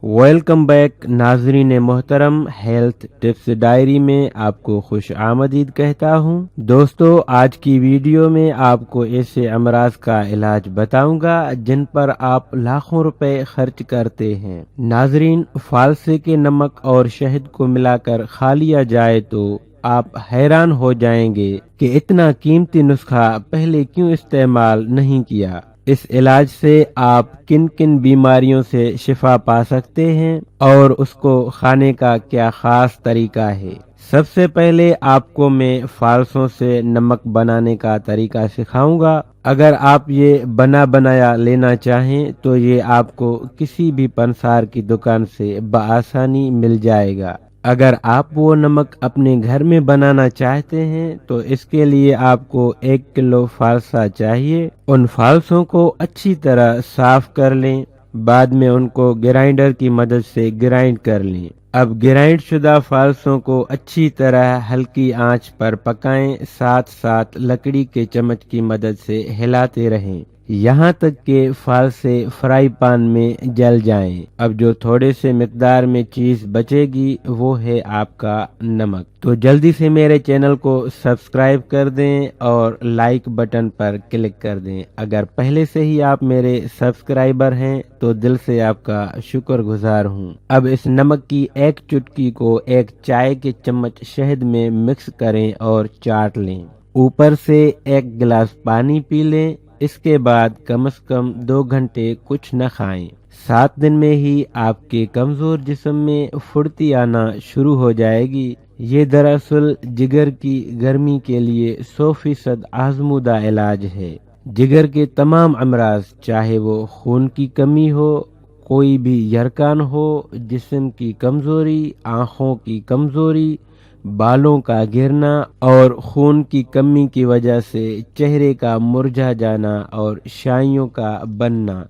Welcome back ناظرین محترم، health tips diary میں آپ کو خوش آمدید کہتا ہوں۔ دوستو، آج کی ویڈیو میں آپ کو ایسے امراض کا علاج بتاؤں گا جن پر آپ لاکھوں روپے خرچ کرتے ہیں۔ ناظرین، فالسے کے نمک اور شہد کو ملا کر کھا لیا جائے تو آپ حیران ہو جائیں گے کہ اتنا قیمتی نسخہ پہلے کیوں استعمال نہیں کیا۔ اس علاج سے آپ کن کن بیماریوں سے شفا پا سکتے ہیں اور اس کو کھانے کا کیا خاص طریقہ ہے۔ سب سے پہلے آپ کو میں فالسوں سے نمک بنانے کا طریقہ سکھاؤں گا۔ اگر آپ یہ بنا بنایا لینا چاہیں تو یہ آپ کو کسی بھی پنسار کی دکان سے بآسانی مل جائے گا۔ اگر آپ وہ نمک اپنے گھر میں بنانا چاہتے ہیں تو اس کے لیے آپ کو 1 کلو فالسا چاہیے۔ ان فالسوں کو اچھی طرح صاف کر لیں، بعد میں ان کو گرائنڈر کی مدد سے گرائنڈ کر لیں۔ اب گرائنڈ شدہ فالسوں کو اچھی طرح ہلکی آنچ پر پکائیں، ساتھ ساتھ لکڑی کے چمچ کی مدد سے ہلاتے رہیں یہاں تک کہ فالسے فرائی پان میں جل جائیں۔ اب جو تھوڑے سے مقدار میں چیز بچے گی وہ ہے آپ کا نمک۔ تو جلدی سے میرے چینل کو سبسکرائب کر دیں اور لائک بٹن پر کلک کر دیں۔ اگر پہلے سے ہی آپ میرے سبسکرائبر ہیں تو دل سے آپ کا شکر گزار ہوں۔ اب اس نمک کی ایک چٹکی کو 1 چائے کے چمچ شہد میں مکس کریں اور چاٹ لیں۔ اوپر سے 1 گلاس پانی پی لیں۔ اس کے بعد کم از کم 2 گھنٹے کچھ نہ کھائیں۔ 7 دن میں ہی آپ کے کمزور جسم میں پھرتی آنا شروع ہو جائے گی۔ یہ دراصل جگر کی گرمی کے لیے 100% آزمودہ علاج ہے۔ جگر کے تمام امراض، چاہے وہ خون کی کمی ہو، کوئی بھی یرکان ہو، جسم کی کمزوری، آنکھوں کی کمزوری، بالوں کا گرنا اور خون کی کمی کی وجہ سے چہرے کا مرجھا جانا اور شائیوں کا بننا،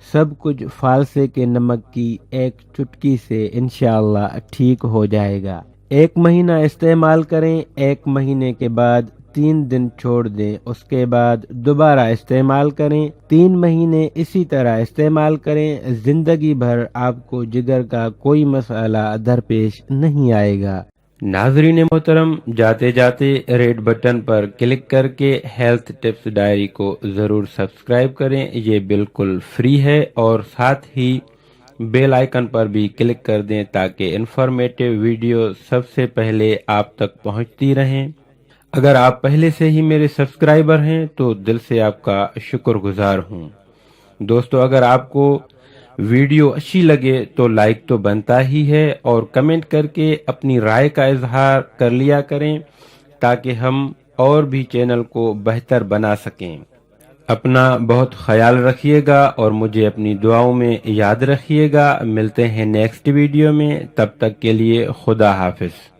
سب کچھ فالسے کے نمک کی 1 چٹکی سے انشاءاللہ ٹھیک ہو جائے گا۔ 1 مہینہ استعمال کریں، 1 مہینے کے بعد 3 دن چھوڑ دیں، اس کے بعد دوبارہ استعمال کریں، 3 مہینے اسی طرح استعمال کریں۔ زندگی بھر آپ کو جگر کا کوئی مسئلہ درپیش نہیں آئے گا۔ ناظرین محترم، جاتے جاتے ریڈ بٹن پر کلک کر کے ہیلتھ ٹپس ڈائری کو ضرور سبسکرائب کریں، یہ بالکل فری ہے، اور ساتھ ہی بیل آئیکن پر بھی کلک کر دیں تاکہ انفارمیٹو ویڈیو سب سے پہلے آپ تک پہنچتی رہیں۔ اگر آپ پہلے سے ہی میرے سبسکرائبر ہیں تو دل سے آپ کا شکر گزار ہوں۔ دوستو، اگر آپ کو ویڈیو اچھی لگے تو لائک تو بنتا ہی ہے، اور کمنٹ کر کے اپنی رائے کا اظہار کر لیا کریں تاکہ ہم اور بھی چینل کو بہتر بنا سکیں۔ اپنا بہت خیال رکھیے گا اور مجھے اپنی دعاؤں میں یاد رکھیے گا۔ ملتے ہیں نیکسٹ ویڈیو میں، تب تک کے لیے خدا حافظ۔